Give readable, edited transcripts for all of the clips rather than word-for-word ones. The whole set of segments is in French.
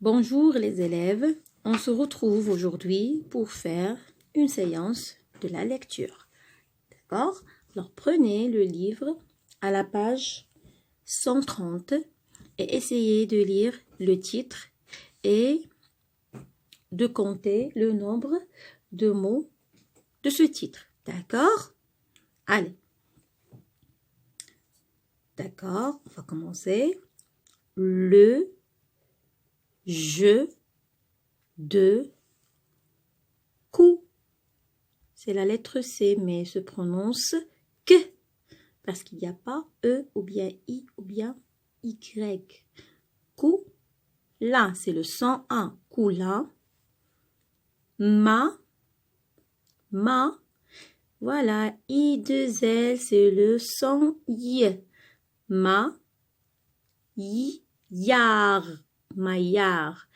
Bonjour les élèves, on se retrouve aujourd'hui pour faire une séance de la lecture. D'accord? Alors prenez le livre à la page 130 et essayez de lire le titre et de compter le nombre de mots de ce titre. D'accord? Allez. D'accord, on va commencer. Le jeu de coup. C'est la lettre C, mais se prononce que, parce qu'il n'y a pas E ou bien I ou bien Y. Coup, là, c'est le 101. Coup, là. Ma. Voilà, I2L, c'est le 100 Y. Ma. Yar. Maillard.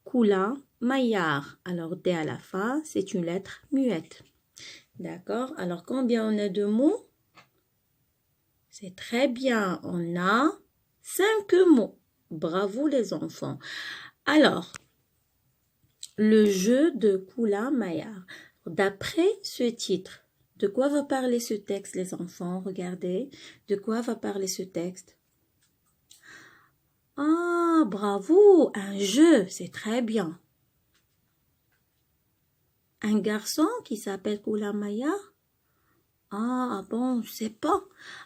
Coulin, maillard. Alors, D à la fin, c'est une lettre muette. D'accord? Alors, combien on a de mots? C'est très bien. On a 5 mots. Bravo les enfants. Alors, le jeu de Coulin, maillard. D'après ce titre, de quoi va parler ce texte, les enfants? Regardez. De quoi va parler ce texte? Ah, bravo, un jeu, c'est très bien. Un garçon qui s'appelle Koulamaya? Ah bon, je sais pas.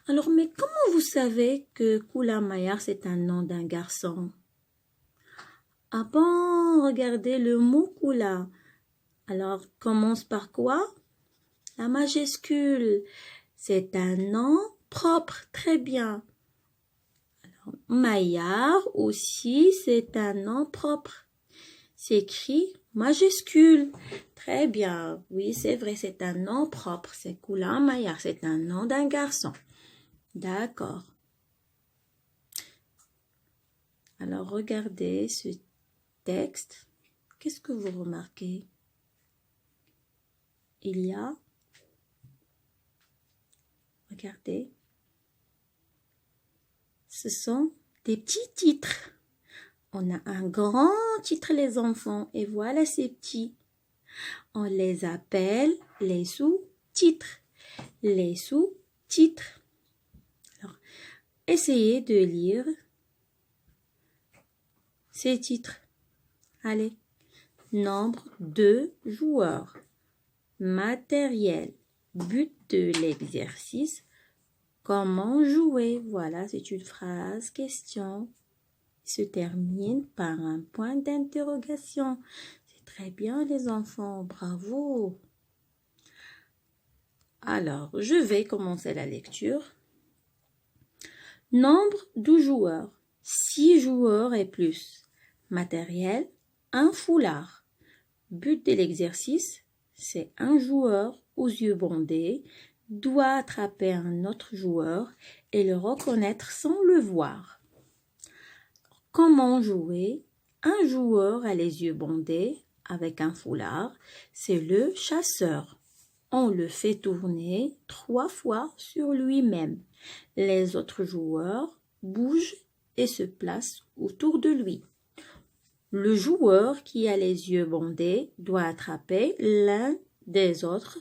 Alors, mais comment vous savez que Koulamaya, c'est un nom d'un garçon? Ah bon, regardez le mot Koula. Alors, commence par quoi? La majuscule. C'est un nom propre, très bien. Maillard aussi, c'est un nom propre. C'est écrit majuscule. Très bien. Oui, c'est vrai, c'est un nom propre. C'est Coulin Maillard. C'est un nom d'un garçon. D'accord. Alors, regardez ce texte. Qu'est-ce que vous remarquez? Il y a... Regardez. Ce sont des petits titres. On a un grand titre, les enfants, et voilà ces petits. On les appelle les sous-titres. Les sous-titres. Alors, essayez de lire ces titres. Allez. Nombre de joueurs. Matériel. But de l'exercice. Comment jouer? Voilà, c'est une phrase, question. Se termine par un point d'interrogation. C'est très bien les enfants, bravo. Alors, je vais commencer la lecture. Nombre de joueurs, 6 joueurs et plus. Matériel, un foulard. But de l'exercice, c'est un joueur aux yeux bandés doit attraper un autre joueur et le reconnaître sans le voir. Comment jouer? Un joueur a les yeux bandés avec un foulard, c'est le chasseur. On le fait tourner 3 fois sur lui-même. Les autres joueurs bougent et se placent autour de lui. Le joueur qui a les yeux bandés doit attraper l'un des autres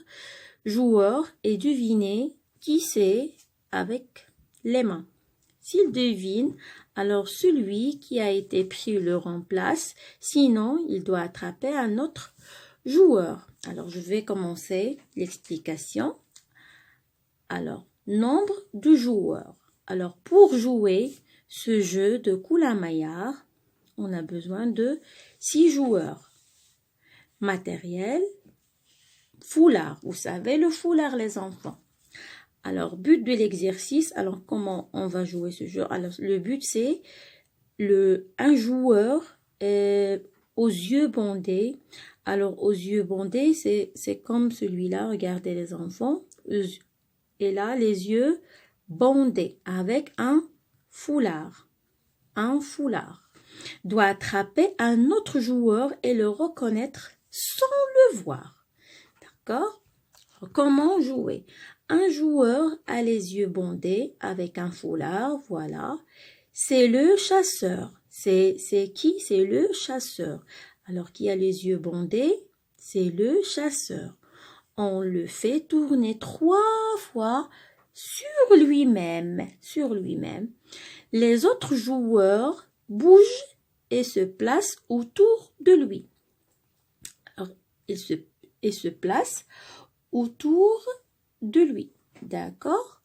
joueurs et deviner qui c'est avec les mains. S'il devine, alors celui qui a été pris le remplace, sinon il doit attraper un autre joueur. Alors je vais commencer l'explication. Alors, nombre de joueurs. Alors pour jouer ce jeu de Koulamaya, on a besoin de 6 joueurs. Matériel, foulard. Vous savez le foulard les enfants. Alors, but de l'exercice, alors comment on va jouer ce jeu? Alors, le but, c'est un joueur aux yeux bandés. Alors, aux yeux bandés, c'est comme celui-là, regardez les enfants. Et là, les yeux bandés avec un foulard. Un foulard doit attraper un autre joueur et le reconnaître sans le voir. D'accord? Comment jouer? Un joueur a les yeux bandés avec un foulard, voilà. C'est le chasseur. C'est qui? C'est le chasseur. Alors, qui a les yeux bandés? C'est le chasseur. On le fait tourner 3 fois sur lui-même. Les autres joueurs bougent et se placent autour de lui. Alors, il se place autour de lui. D'accord?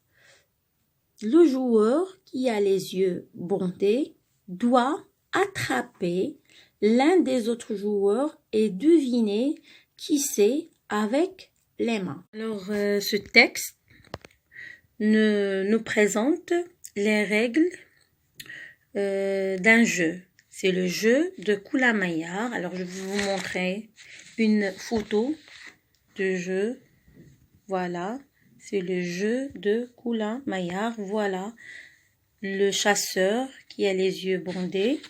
Le joueur qui a les yeux bandés doit attraper l'un des autres joueurs et deviner qui c'est avec les mains. Alors, ce texte nous présente les règles d'un jeu. C'est le jeu de Kula-Mayar. Alors, je vais vous montrer une photo de jeu. Voilà, c'est le jeu de Kula-Mayar. Voilà, le chasseur qui a les yeux bandés,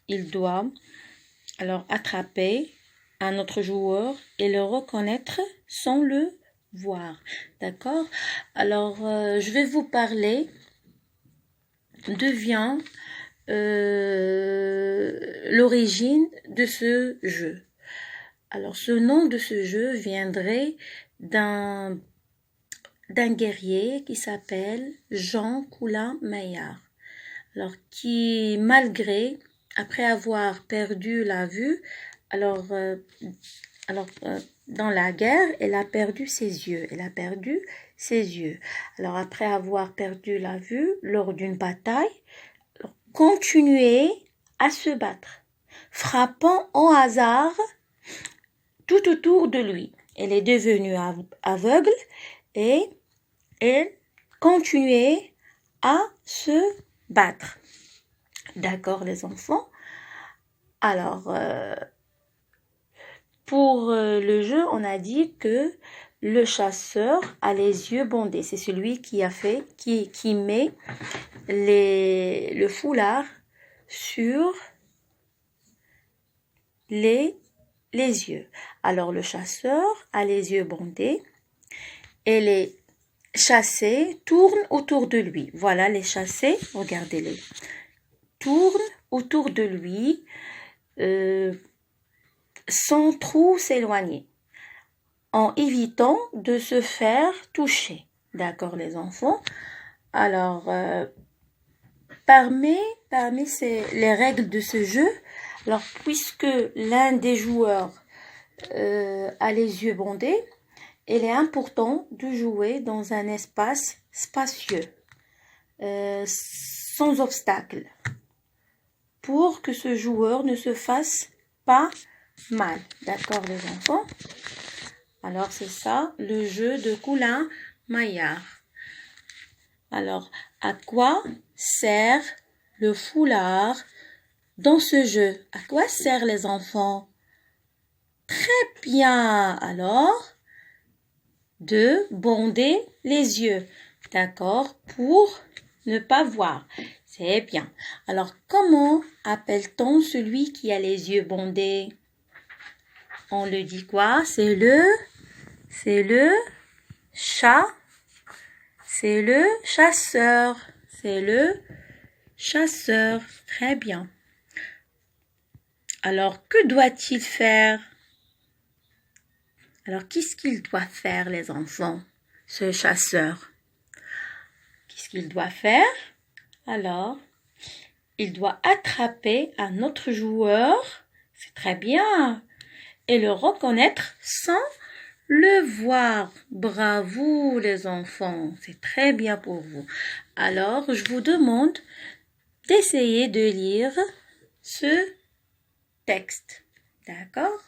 il doit alors attraper un autre joueur et le reconnaître sans le voir. D'accord? Alors, je vais vous parler de l'origine de ce jeu. Alors, ce nom de ce jeu viendrait d'un guerrier qui s'appelle Jean Kula-Mayar. Alors, qui, après avoir perdu la vue, dans la guerre, elle a perdu ses yeux. Alors, après avoir perdu la vue lors d'une bataille, continuait à se battre, frappant au hasard tout autour de lui. Elle est devenue aveugle et elle continuait à se battre. D'accord, les enfants? Alors, pour le jeu, on a dit que le chasseur a les yeux bandés. C'est celui qui met le foulard sur les yeux. Alors, le chasseur a les yeux bandés et les chassés tournent autour de lui. Voilà, les chassés, regardez-les, tournent autour de lui sans trop s'éloigner, en évitant de se faire toucher. D'accord, les enfants? Alors, parmi les règles de ce jeu, alors puisque l'un des joueurs a les yeux bandés, il est important de jouer dans un espace spacieux, sans obstacle, pour que ce joueur ne se fasse pas mal. D'accord, les enfants? Alors, c'est ça, le jeu de Kula-Mayar. Alors, à quoi sert le foulard dans ce jeu? À quoi sert, les enfants? Très bien. Alors, de bander les yeux. D'accord? Pour ne pas voir. C'est bien. Alors, comment appelle-t-on celui qui a les yeux bandés? On le dit quoi? C'est le chasseur. C'est le chasseur. Très bien. Alors, que doit-il faire? Alors, qu'est-ce qu'il doit faire, les enfants, ce chasseur? Qu'est-ce qu'il doit faire? Alors, il doit attraper un autre joueur. C'est très bien. Et le reconnaître sans le voir. Bravo, les enfants. C'est très bien pour vous. Alors, je vous demande d'essayer de lire ce texte. D'accord?